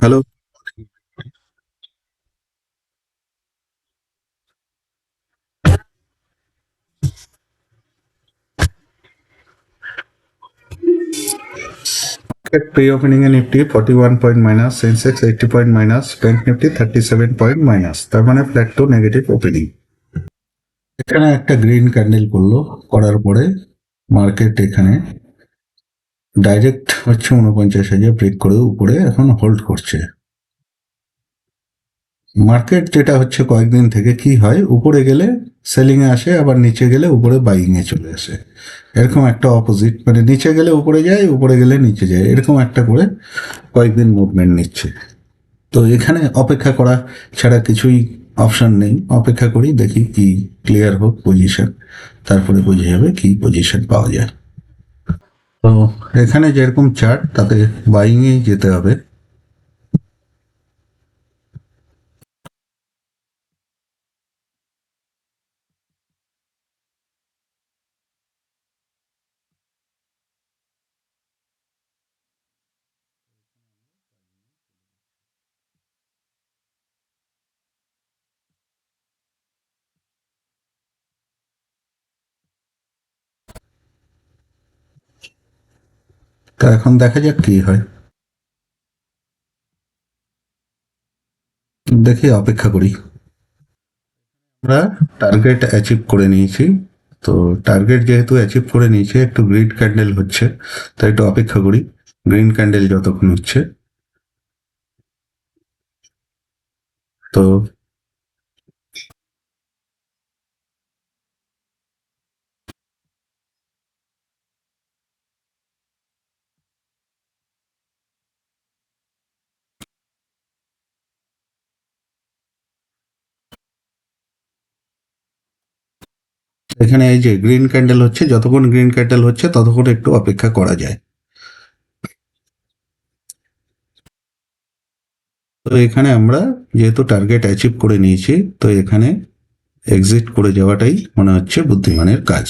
Hello. Pre opening এ Nifty 41 point minus, Sensex 80 point minus, bank Nifty 37 point minus, তার মানে flat two negative opening. এখানে একটা green candle করলো, করার পরে মার্কেট এখানে ডাইরেক্ট হচ্ছে 49,000 ব্রেক করে উপরে এখন হোল্ড করছে। মার্কেট যেটা হচ্ছে কয়েকদিন থেকে কি হয়, উপরে গেলে সেলিং এ আসে, আবার নিচে গেলে উপরে বাইং এ চলে আসে। এরকম একটা অপোজিট, মানে নিচে গেলে উপরে যায়, উপরে গেলে নিচে যায়, এরকম একটা করে কয়েকদিন মুভমেন্ট নিচ্ছে। তো এখানে অপেক্ষা করা ছাড়া কিছুই অপশন নেই। অপেক্ষা করি, দেখি কি ক্লিয়ার হোক পজিশন, তারপরে বোঝা যাবে কি পজিশন পাওয়া যায়। তো এখানে যেরকম চার্ট, তাতে বাইং এ যেতে হবে। তো এখন দেখা যাক কি হয়, দেখি অপেক্ষা করি। আমরা টার্গেট অ্যাচিভ করে নিয়েছি। তো টার্গেট যেহেতু অ্যাচিভ করে নিয়েছে, একটু গ্রিন ক্যান্ডেল হচ্ছে, তাই একটু অপেক্ষা করি। গ্রিন ক্যান্ডেল যতক্ষণ হচ্ছে, তো এখানে এই যে গ্রিন ক্যান্ডেল হচ্ছে, যতক্ষণ গ্রিন ক্যান্ডেল হচ্ছে ততক্ষণ একটু অপেক্ষা করা যায়। তো এখানে আমরা যেহেতু টার্গেট অ্যাচিভ করে নিয়েছি, তো এখানে এক্সিট করে যাওয়াটাই মনে হচ্ছে বুদ্ধিমানের কাজ।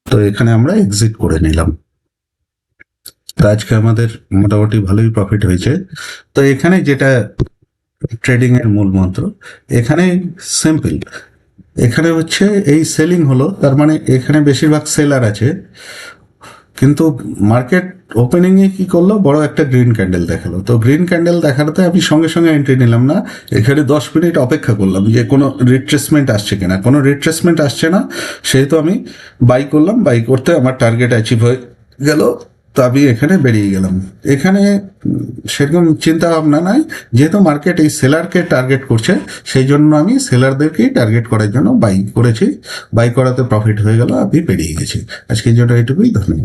তো এখানে আমরা এক্সিট করে নিলাম। তো আজকে আমাদের মোটামুটি ভালোই প্রফিট হয়েছে। তো এখানে যেটা ট্রেডিং এর মূল মন্ত্র, এখানে সিম্পল। এখানে হচ্ছে এই সেলিং হলো, তার মানে এখানে বেশিরভাগ সেলার আছে, কিন্তু মার্কেট ওপেনিং এ কি করলো, বড় একটা গ্রিন ক্যান্ডেল দেখালো। তো গ্রিন ক্যান্ডেল দেখাতে আমি সঙ্গে সঙ্গে এন্ট্রি নিলাম না, এখানে 10 মিনিট অপেক্ষা করলাম যে কোনো রিট্রেসমেন্ট আসছে কিনা। কোনো রিট্রেসমেন্ট আসছে না, সেহেতু আমি বাই করলাম। বাই করতে আমার টার্গেট অ্যাচিভ হয়ে গেল, তো আমি এখানে বেরিয়ে গেলাম। এখানে সেরকম চিন্তা ভাবনা নাই, যেহেতু মার্কেট এই সেলারকে টার্গেট করছে, সেই জন্য আমি সেলারদেরকেই টার্গেট করার জন্য বাই করেছি। বাই করাতে প্রফিট হয়ে গেল, আমি বেরিয়ে গেছি। আজকের জন্য এটুকুই, ধন্যবাদ।